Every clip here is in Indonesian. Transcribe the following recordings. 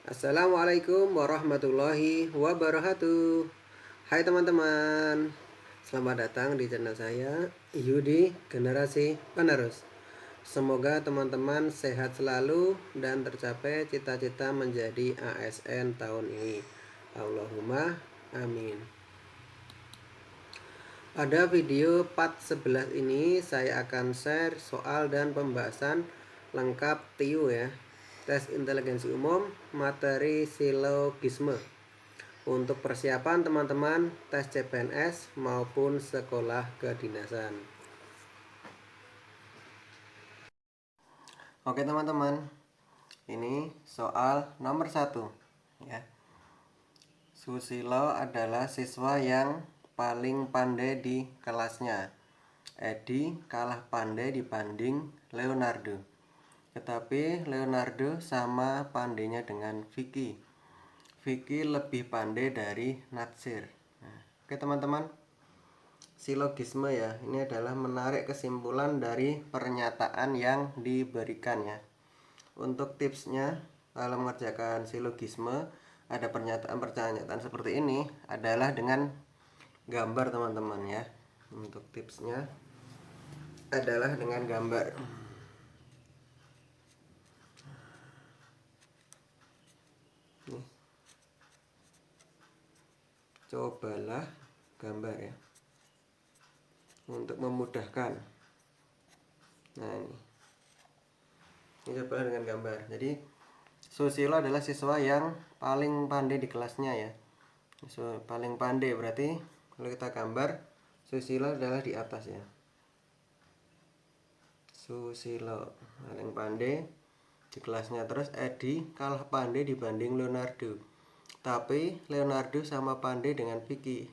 Assalamualaikum warahmatullahi wabarakatuh. Hai teman-teman, selamat datang di channel saya Yudi Generasi Penerus. Semoga teman-teman sehat selalu dan tercapai cita-cita menjadi ASN tahun ini. Allahumma amin. Pada video part 11 ini saya akan share soal dan pembahasan lengkap TIU ya. Tes inteligensi umum materi silogisme. Untuk persiapan teman-teman tes CPNS maupun sekolah kedinasan. Oke teman-teman, ini soal nomor 1 ya. Susilo adalah siswa yang paling pandai di kelasnya. Edi kalah pandai dibanding Leonardo. Tetapi Leonardo sama pandainya dengan Vicky. Vicky lebih pandai dari Natsir. Oke teman-teman, silogisme ya, ini adalah menarik kesimpulan dari pernyataan yang diberikan ya. Untuk tipsnya dalam mengerjakan silogisme, ada pernyataan-pernyataan seperti ini adalah dengan gambar teman-teman ya. Untuk tipsnya adalah dengan gambar. Nih. Cobalah gambar ya, untuk memudahkan. Nah ini cobalah dengan gambar. Jadi Susilo adalah siswa yang paling pandai di kelasnya ya. Paling pandai berarti kalau kita gambar Susilo adalah di atas ya. Susilo paling pandai di kelasnya. Terus Edi kalah pandai dibanding Leonardo, tapi Leonardo sama pandai dengan Vicky.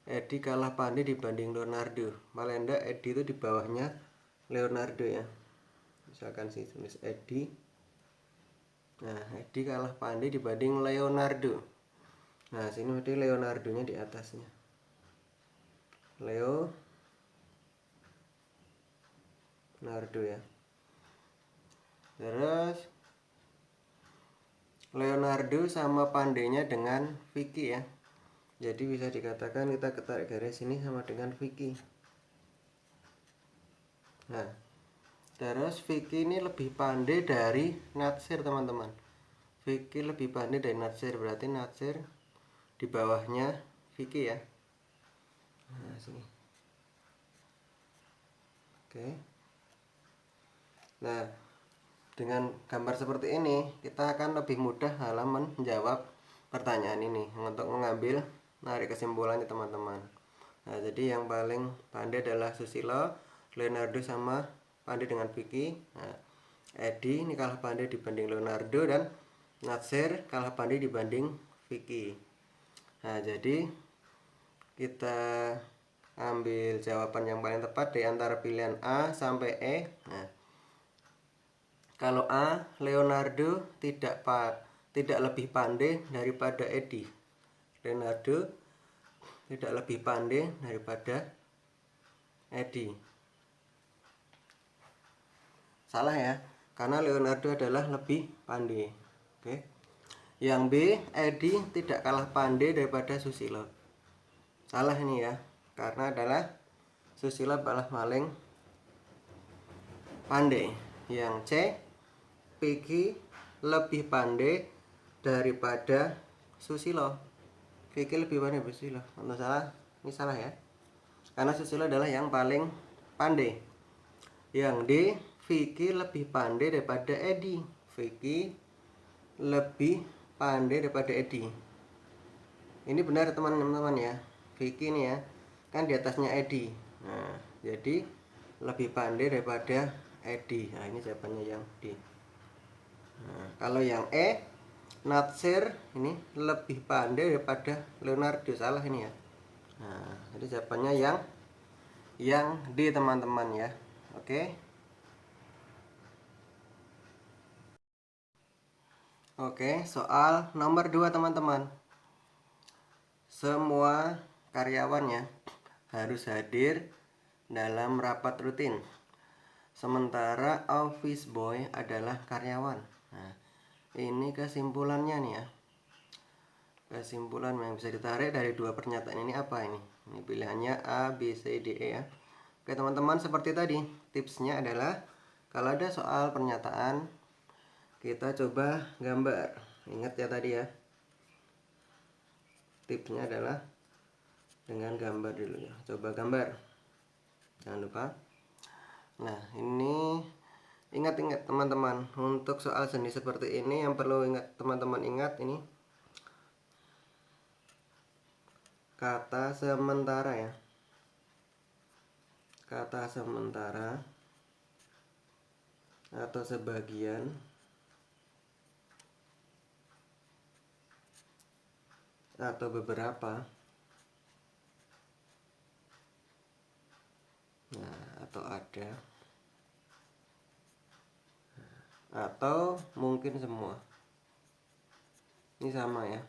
Edi kalah pandai dibanding Leonardo. Paling enggak Edi itu di bawahnya Leonardo ya. Misalkan sih tulis Edi. Nah, Edi kalah pandai dibanding Leonardo. Nah, sini berarti Leonardo-nya di atasnya. Leonardo ya. Terus Leonardo sama pandainya dengan Vicky ya. Jadi bisa dikatakan kita tarik garis ini sama dengan Vicky. Nah, terus Vicky ini lebih pandai dari Natsir teman-teman. Vicky lebih pandai dari Natsir, berarti Natsir di bawahnya Vicky ya. Nah, sini. Oke. Nah, dengan gambar seperti ini kita akan lebih mudah dalam menjawab pertanyaan ini untuk mengambil narik kesimpulannya teman-teman. Nah, jadi yang paling pandai adalah Susilo, Leonardo sama pandai dengan Vicky. Nah, Edi ini kalah pandai dibanding Leonardo dan Natsir kalah pandai dibanding Vicky. Nah, jadi kita ambil jawaban yang paling tepat di antara pilihan A sampai E. Nah, kalau A, Leonardo tidak lebih pandai daripada Edi. Leonardo tidak lebih pandai daripada Edi. Salah ya, karena Leonardo adalah lebih pandai. Oke. Yang B, Edi tidak kalah pandai daripada Susilo. Salah ini ya, karena adalah Susilo adalah paling pandai. Yang C, Vicky lebih pandai daripada Susilo. Vicky lebih pandai daripada Susilo. Untuk salah, ini salah ya, karena Susilo adalah yang paling pandai. Yang D, Vicky lebih pandai daripada Edi. Vicky lebih pandai daripada Edi. Ini benar teman-teman ya. Vicky ini ya, kan di atasnya Edi. Nah, jadi lebih pandai daripada Edi. Nah, ini jawabannya yang D. Nah, kalau yang E, Natsir ini lebih pandai daripada Leonardo. Salah ini ya. Nah, jadi jawabannya yang D teman-teman ya. Oke. Oke, soal nomor 2 teman-teman. Semua karyawannya harus hadir dalam rapat rutin. Sementara office boy adalah karyawan. Nah, Ini kesimpulannya nih ya. Kesimpulan yang bisa ditarik dari dua pernyataan ini apa ini? Ini pilihannya A, B, C, D, E ya. Oke teman-teman, seperti tadi tipsnya adalah kalau ada soal pernyataan kita coba gambar. Ingat ya tadi ya, tipsnya adalah dengan gambar dulu ya. Coba gambar, jangan lupa. Nah ini ingat-ingat teman-teman, untuk soal jenis seperti ini yang perlu teman-teman ingat ini kata sementara ya. Kata sementara atau sebagian atau beberapa, nah atau ada, atau mungkin semua. Ini sama ya,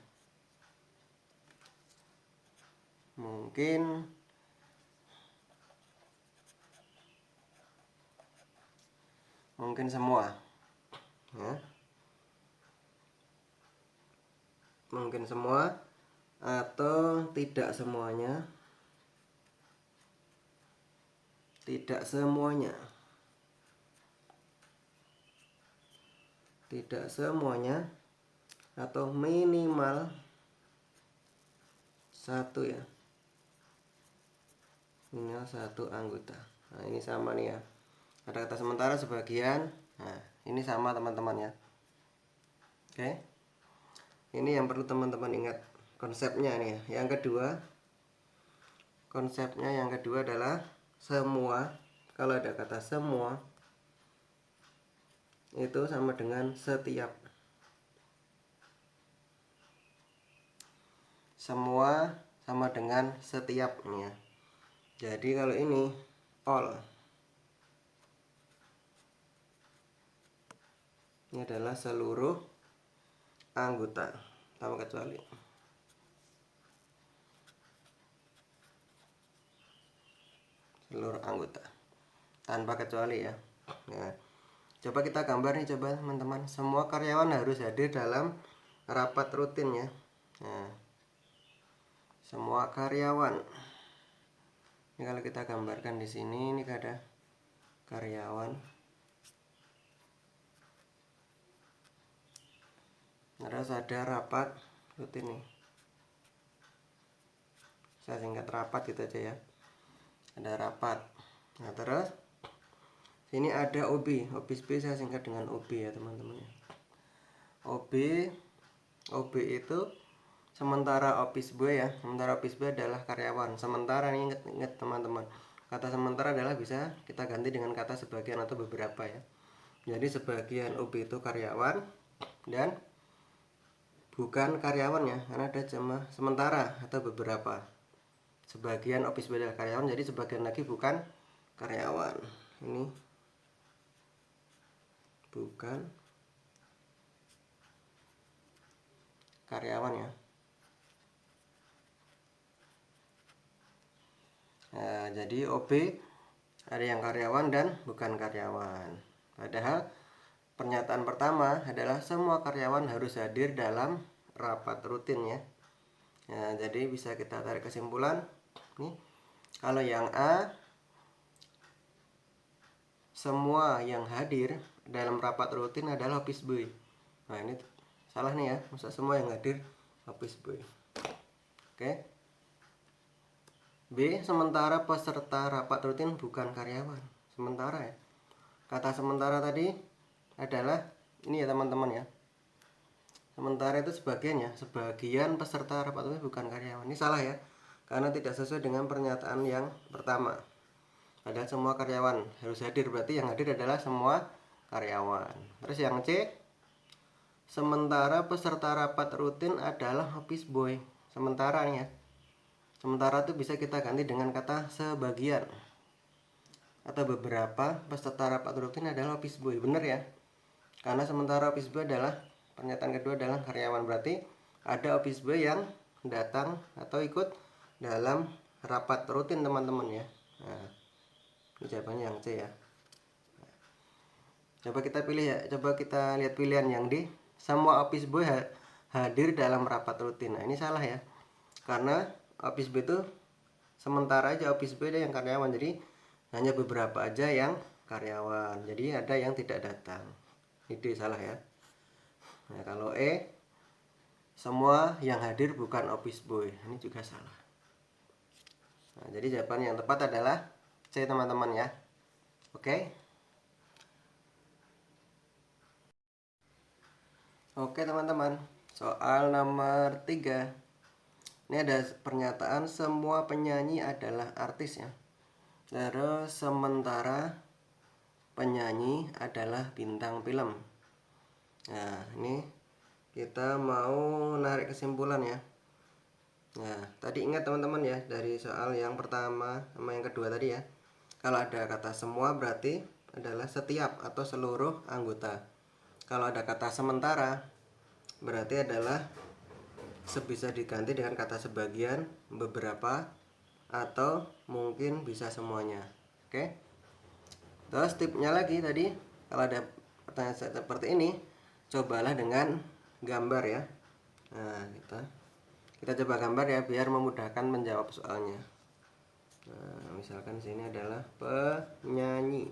mungkin semua ya. Mungkin semua atau tidak semuanya. Tidak semuanya. Tidak semuanya atau minimal satu ya. Minimal satu anggota. Nah ini sama nih ya, ada kata sementara sebagian. Nah ini sama teman-teman ya. Oke, ini yang perlu teman-teman ingat konsepnya nih ya. Yang kedua, konsepnya yang kedua adalah semua. Kalau ada kata semua itu sama dengan setiap. Semua sama dengan setiap nih ya. Jadi kalau ini all, ini adalah seluruh anggota tanpa kecuali. Seluruh anggota tanpa kecuali ya. Nah, coba kita gambar nih, coba teman-teman. Semua karyawan harus hadir dalam rapat rutin ya. Nah, semua karyawan. Ini kalau kita gambarkan di sini, ini ada karyawan. Terus ada rapat rutin nih. Saya singkat rapat gitu aja ya. Ada rapat. Nah terus sini ada OB. OB saya singkat dengan OB ya teman-teman ya. OB itu sementara office boy ya. Sementara office boy adalah karyawan. Sementara nih, ingat teman-teman, kata sementara adalah bisa kita ganti dengan kata sebagian atau beberapa ya. Jadi sebagian OB itu karyawan dan bukan karyawan ya, karena ada cuma sementara atau beberapa. Sebagian office boy adalah karyawan, jadi sebagian lagi bukan karyawan. Ini bukan karyawan ya. Nah, jadi OB ada yang karyawan dan bukan karyawan. Padahal pernyataan pertama adalah semua karyawan harus hadir dalam rapat rutin ya. Nah, jadi bisa kita tarik kesimpulan nih, kalau yang A, semua yang hadir dalam rapat rutin adalah office boy. Nah ini salah nih ya, masa semua yang hadir office boy. Oke. B, sementara peserta rapat rutin bukan karyawan. Sementara ya, kata sementara tadi adalah ini ya teman-teman ya. Sementara itu sebagian ya, sebagian peserta rapat rutin bukan karyawan. Ini salah ya, karena tidak sesuai dengan pernyataan yang pertama. Padahal semua karyawan harus hadir, berarti yang hadir adalah semua karyawan. Terus yang C, sementara peserta rapat rutin adalah office boy. Sementara nih ya. Sementara itu bisa kita ganti dengan kata sebagian atau beberapa peserta rapat rutin adalah office boy. Bener ya, karena sementara office boy adalah, pernyataan kedua adalah karyawan, berarti ada office boy yang datang atau ikut dalam rapat rutin teman-teman ya. Nah, ini jawabannya yang C ya. Coba kita pilih ya, coba kita lihat pilihan yang D. semua office boy hadir dalam rapat rutin. Nah, ini salah ya. Karena office boy itu sementara aja office boy ada yang karyawan. Jadi hanya beberapa aja yang karyawan. Jadi ada yang tidak datang. Ini salah ya. Nah, kalau E, semua yang hadir bukan office boy. Ini juga salah. Nah, jadi jawaban yang tepat adalah C, teman-teman ya. Oke. Oke teman-teman, soal nomor 3. Ini ada pernyataan semua penyanyi adalah artis ya. Terus sementara penyanyi adalah bintang film. Nah, ini kita mau narik kesimpulan ya. Nah, tadi ingat teman-teman ya, dari soal yang pertama sama yang kedua tadi ya. Kalau ada kata semua berarti adalah setiap atau seluruh anggota. Kalau ada kata sementara berarti adalah bisa diganti dengan kata sebagian, beberapa, atau mungkin bisa semuanya. Oke. Terus tipnya lagi tadi, kalau ada pertanyaan seperti ini, cobalah dengan gambar ya. Nah, kita coba gambar ya biar memudahkan menjawab soalnya. Nah, misalkan sini adalah penyanyi.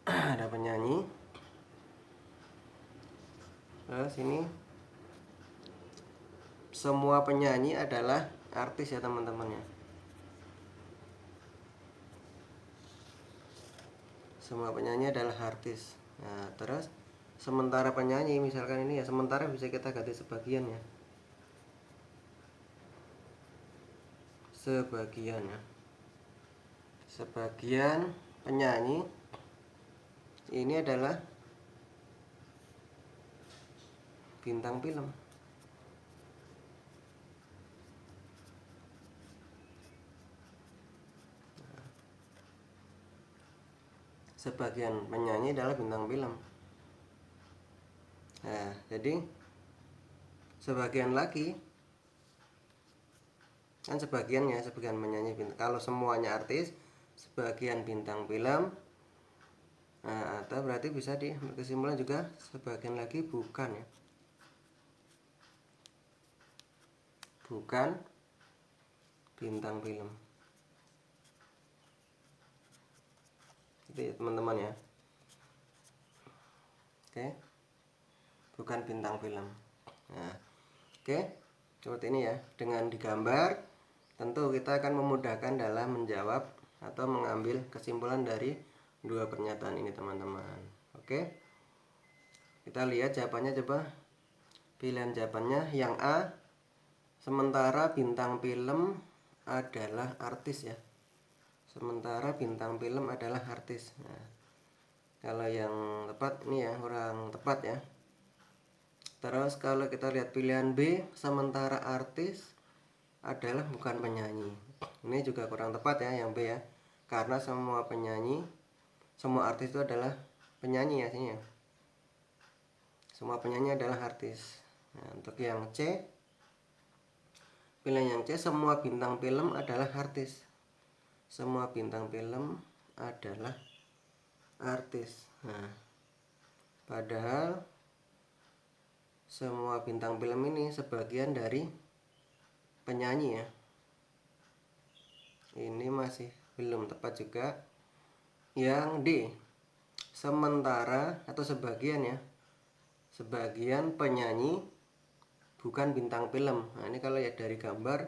Ada penyanyi. Terus ini semua penyanyi adalah artis ya teman-teman ya. Semua penyanyi adalah artis. Nah, terus sementara penyanyi misalkan ini ya, sementara bisa kita ganti sebagian ya. Sebagian ya. Sebagian penyanyi ini adalah bintang film. Sebagian penyanyi adalah bintang film. Nah, jadi sebagian lagi kan sebagian ya, sebagian penyanyi bintang. Kalau semuanya artis, sebagian bintang film. Nah, atau berarti bisa di kesimpulan juga sebagian lagi bukan ya. Bukan bintang film. Itu ya teman-teman ya. Oke. Bukan bintang film. Nah, oke. Seperti ini ya. Dengan digambar tentu kita akan memudahkan dalam menjawab atau mengambil kesimpulan dari dua pernyataan ini teman-teman. Oke. Kita lihat jawabannya coba. Pilihan jawabannya yang A, sementara bintang film adalah artis ya. Sementara bintang film adalah artis. Nah, kalau yang tepat ini ya kurang tepat ya. Terus kalau kita lihat pilihan B, sementara artis adalah bukan penyanyi. Ini juga kurang tepat ya yang B ya. Karena semua penyanyi, semua artis itu adalah penyanyi ya sini ya. Semua penyanyi adalah artis. Nah, untuk yang C, pilihan yang C, semua bintang film adalah artis. Semua bintang film adalah artis. Nah, padahal semua bintang film ini sebagian dari penyanyi ya. Ini masih belum tepat juga. Yang D, sementara atau sebagian ya. Sebagian penyanyi bukan bintang film. Nah, ini kalau ya dari gambar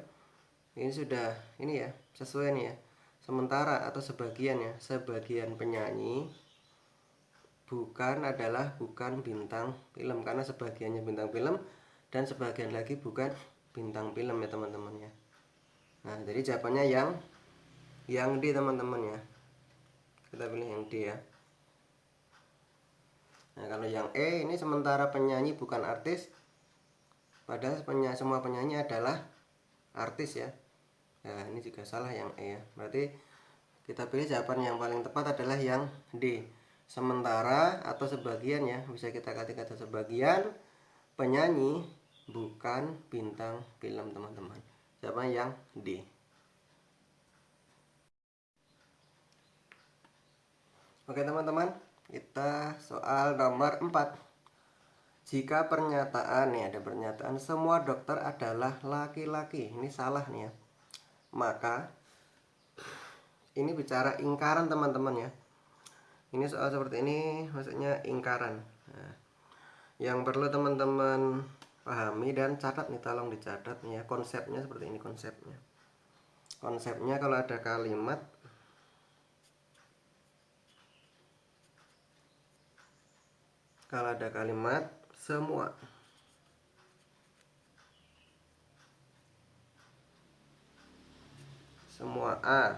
ini sudah ini ya, sesuai nih ya. Sementara atau sebagian ya, sebagian penyanyi bukan bintang film karena sebagiannya bintang film dan sebagian lagi bukan bintang film ya teman-teman ya. Nah, jadi jawabannya yang D teman-teman ya. Kita pilih yang D ya. Nah, kalau yang E ini sementara penyanyi bukan artis, padahal semua penyanyi adalah artis ya. Nah, ini juga salah yang E ya. Berarti kita pilih jawaban yang paling tepat adalah yang D. Sementara atau sebagian ya, bisa kita ganti kata sebagian penyanyi bukan bintang film teman-teman. Jawaban yang D. Oke teman-teman, kita soal nomor 4. Jika pernyataan, nih ada pernyataan semua dokter adalah laki-laki, ini salah nih ya. Maka ini bicara ingkaran teman-teman ya. Ini soal seperti ini maksudnya ingkaran. Nah, yang perlu teman-teman pahami dan catat nih, tolong dicatat nih ya, konsepnya seperti ini konsepnya. Konsepnya kalau ada kalimat semua A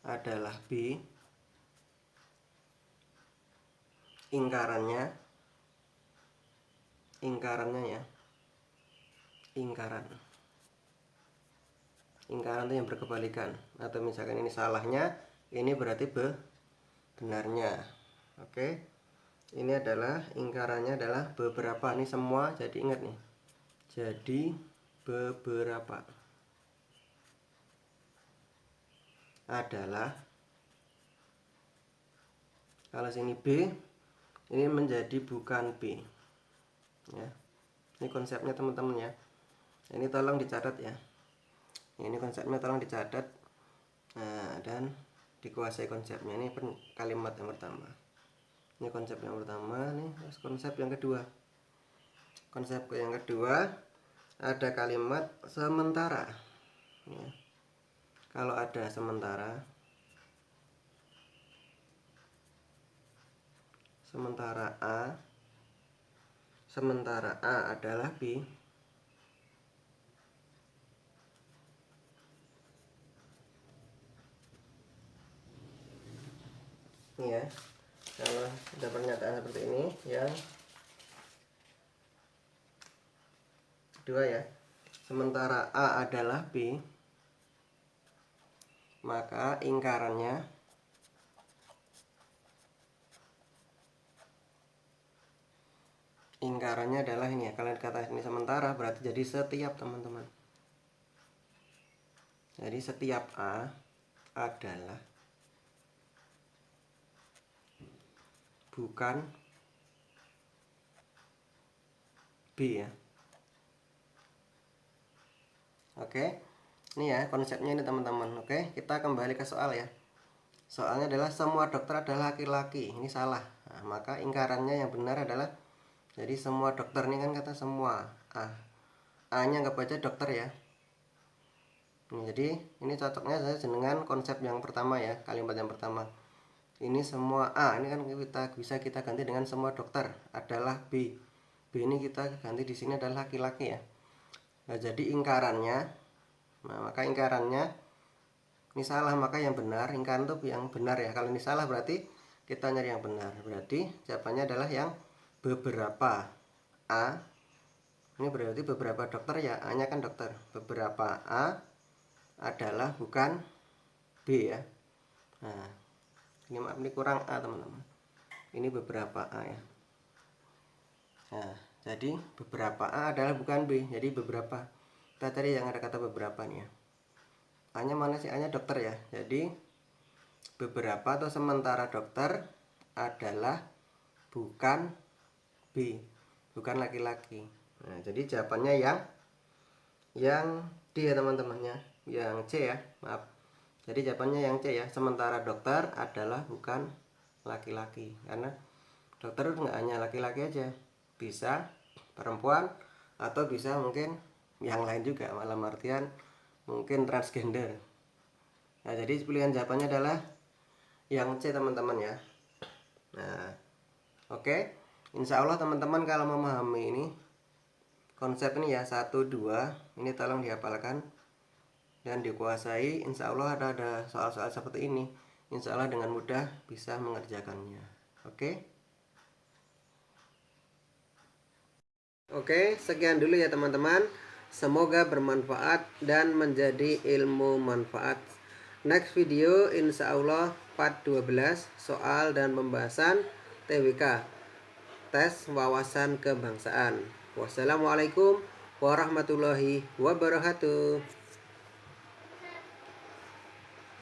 adalah B, ingkarannya ya, ingkaran itu yang berkebalikan, atau misalkan ini salahnya, ini berarti benarnya. Oke, ini adalah ingkarannya adalah beberapa, ini semua, jadi ingat nih, jadi beberapa adalah, kalau sini B, ini menjadi bukan B ya. Ini konsepnya teman-teman ya, ini tolong dicatat ya, ini konsepnya tolong dicatat. Nah, dan dikuasai konsepnya. Ini kalimat yang pertama, ini konsep yang pertama nih. Terus konsep yang kedua, ada kalimat sementara ya. Kalau ada sementara A adalah B, ini ya. Kalau ada pernyataan seperti ini, yang kedua ya, sementara A adalah B, maka ingkarannya adalah ini ya. Kalian kata ini sementara berarti jadi setiap, teman-teman. Jadi setiap A adalah bukan B ya. Oke, ini ya konsepnya ini teman-teman. Oke, kita kembali ke soal ya. Soalnya adalah semua dokter adalah laki-laki, ini salah. Nah, maka ingkarannya yang benar adalah, jadi semua dokter, ini kan kata semua A nya nggak baca dokter ya. Jadi ini cocoknya saya dengan konsep yang pertama ya, kalimat yang pertama. Ini semua A, ini kan kita ganti dengan semua dokter adalah B. B ini kita ganti di sini adalah laki-laki ya. Nah, jadi ingkarannya, maka ingkarannya ini salah, maka yang benar, ingkaran itu yang benar ya. Kalau ini salah berarti kita nyari yang benar. Berarti jawabannya adalah yang beberapa A. Ini berarti beberapa dokter ya, A nya kan dokter. Beberapa A adalah bukan B ya. Nah, ini maaf, ini kurang A teman-teman, ini beberapa A ya. Nah, jadi beberapa A adalah bukan B, jadi beberapa. Kita cari yang ada kata beberapa nih ya. A nya mana sih? A nya dokter ya. Jadi beberapa atau sementara dokter adalah bukan B, bukan laki-laki. Nah, jadi jawabannya yang D ya teman-temannya, yang C ya, maaf. Jadi jawabannya yang C ya, sementara dokter adalah bukan laki-laki. Karena dokter itu nggak hanya laki-laki aja, bisa perempuan atau bisa mungkin yang lain juga, malam artian mungkin transgender. Nah, jadi pilihan jawabannya adalah yang C teman-teman ya. Nah, oke. Insya Allah teman-teman kalau memahami ini konsep ini ya, 1, 2, ini tolong dihafalkan dan dikuasai. Insya Allah ada soal-soal seperti ini, insya Allah dengan mudah bisa mengerjakannya. Oke, sekian dulu ya teman-teman. Semoga bermanfaat dan menjadi ilmu manfaat. Next video insya Allah part 12, soal dan pembahasan TWK, tes wawasan kebangsaan. Wassalamualaikum warahmatullahi wabarakatuh.